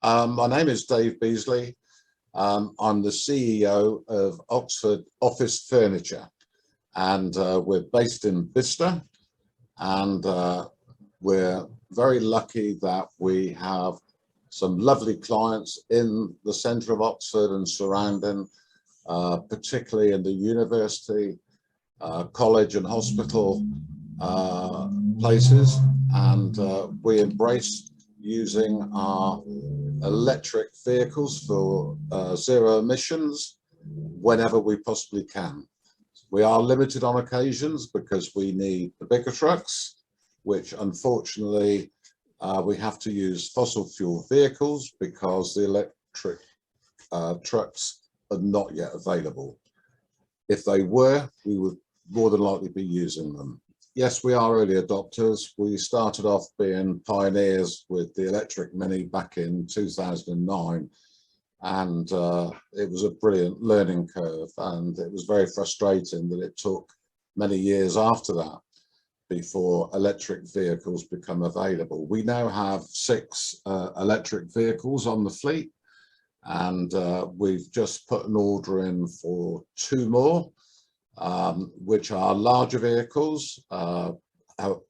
My name is Dave Beesley. I'm the CEO of Oxford Office Furniture, and we're based in Bicester, and we're very lucky that we have some lovely clients in the centre of Oxford and surrounding, particularly in the university, college and hospital places, and we embrace using our electric vehicles for zero emissions whenever we possibly can. We are limited on occasions because we need the bigger trucks, which unfortunately we have to use fossil fuel vehicles because the electric trucks are not yet available. If they were, we would more than likely be using them. Yes, we are early adopters. We started off being pioneers with the electric Mini back in 2009, and it was a brilliant learning curve, and it was very frustrating that it took many years after that before electric vehicles become available. We now have 6 electric vehicles on the fleet, and we've just put an order in for 2 more. Which are larger vehicles.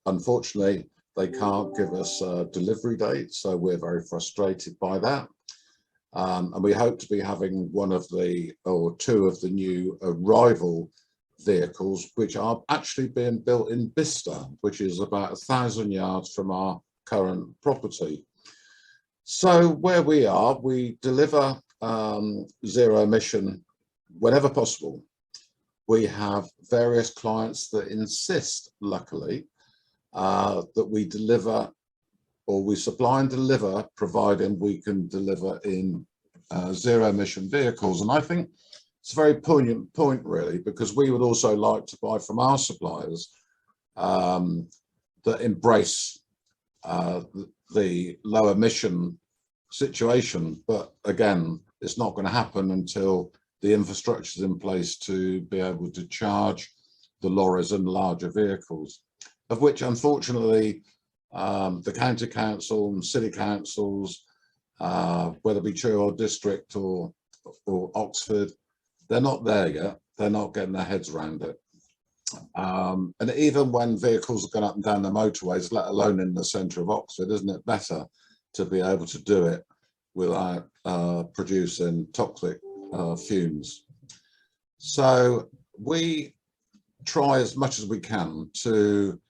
Unfortunately, they can't give us a delivery date, so we're very frustrated by that. And we hope to be having 1 of the, or 2 of the new arrival vehicles, which are actually being built in Bicester, which is about 1,000 yards from our current property. So where we are, we deliver zero emission whenever possible. We have various clients that insist, luckily, that we deliver, or we supply and deliver, providing we can deliver in zero emission vehicles. And I think it's a very poignant point, really, because we would also like to buy from our suppliers that embrace the low emission situation. But again, it's not going to happen until the infrastructure is in place to be able to charge the lorries and larger vehicles, of which unfortunately the county council and city councils, whether it be Truro or district or Oxford, they're not there yet. They're not getting their heads around it. And even when vehicles are going up and down the motorways, let alone in the centre of Oxford, isn't it better to be able to do it without producing toxic fumes? So we try as much as we can to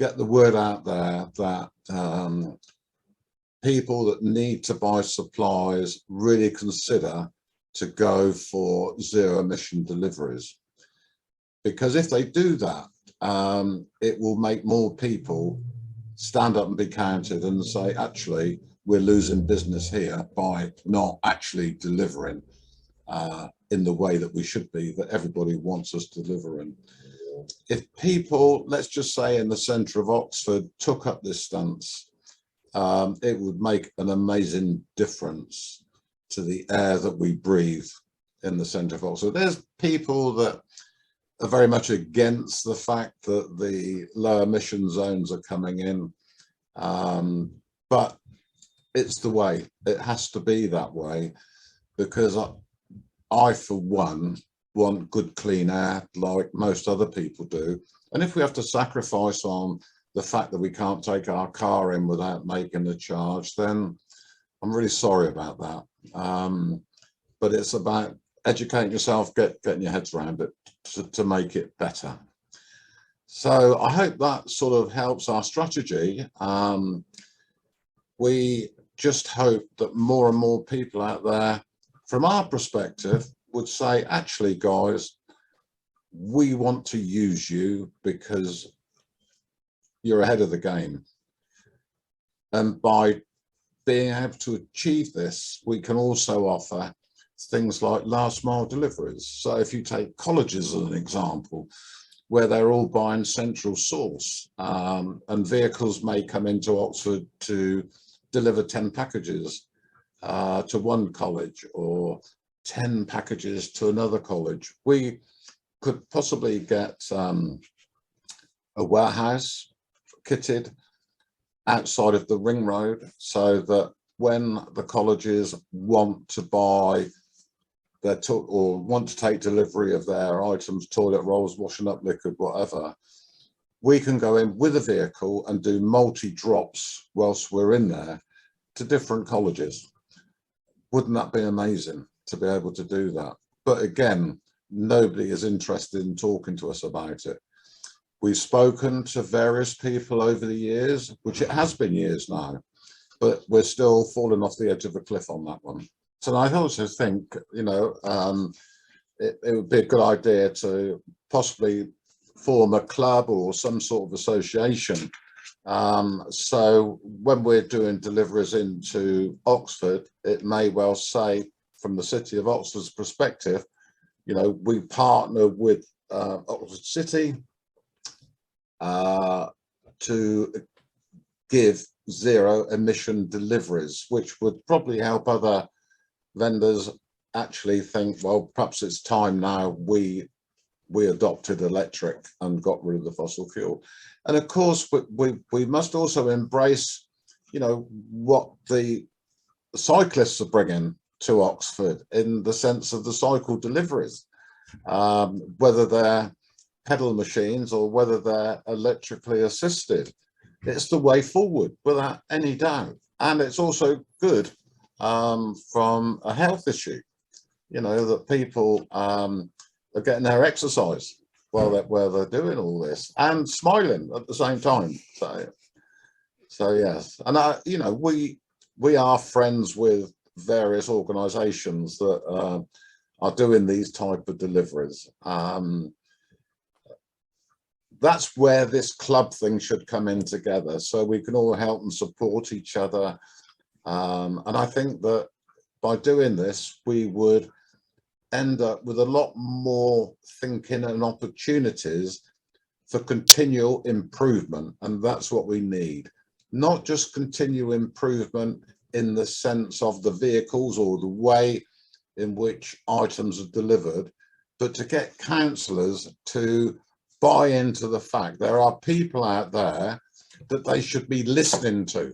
get the word out there that people that need to buy supplies really consider to go for zero emission deliveries, because if they do that, it will make more people stand up and be counted and say, actually, we're losing business here by not actually delivering in the way that we should be, that everybody wants us delivering. If people, let's just say in the centre of Oxford, took up this stance, it would make an amazing difference to the air that we breathe in the centre of Oxford. There's people that are very much against the fact that the low emission zones are coming in, but it's the way. It has to be that way, because I, for one, want good clean air like most other people do. And if we have to sacrifice on the fact that we can't take our car in without making a charge, then I'm really sorry about that. But it's about educating yourself, getting your heads around it to make it better. So I hope that sort of helps our strategy. We just hope that more and more people out there, from our perspective, would say, actually, guys, we want to use you because you're ahead of the game. And by being able to achieve this, we can also offer things like last mile deliveries. So if you take colleges as an example, where they're all buying central source, and vehicles may come into Oxford to deliver 10 packages to one college, or 10 packages to another college. We could possibly get a warehouse kitted outside of the ring road, so that when the colleges want to buy their or want to take delivery of their items, toilet rolls, washing up liquid, whatever, we can go in with a vehicle and do multi-drops whilst we're in there to different colleges. Wouldn't that be amazing to be able to do that? But again, nobody is interested in talking to us about it. We've spoken to various people over the years, which it has been years now, but we're still falling off the edge of a cliff on that one. So I also think, you know, it would be a good idea to possibly form a club or some sort of association. So when we're doing deliveries into Oxford, it may well say, from the City of Oxford's perspective, you know, we partner with Oxford City to give zero emission deliveries, which would probably help other vendors actually think, well, perhaps it's time now we adopted electric and got rid of the fossil fuel. And of course, we must also embrace, you know, what the cyclists are bringing to Oxford in the sense of the cycle deliveries, whether they're pedal machines or whether they're electrically assisted. It's the way forward without any doubt. And it's also good from a health issue, you know, that people are getting their exercise while they're doing all this and smiling at the same time. So yes, and you know, we are friends with various organisations that are doing these type of deliveries. That's where this club thing should come in together, so we can all help and support each other. And I think that by doing this, we would end up with a lot more thinking and opportunities for continual improvement. And that's what we need. Not just continual improvement in the sense of the vehicles or the way in which items are delivered, but to get councillors to buy into the fact there are people out there that they should be listening to.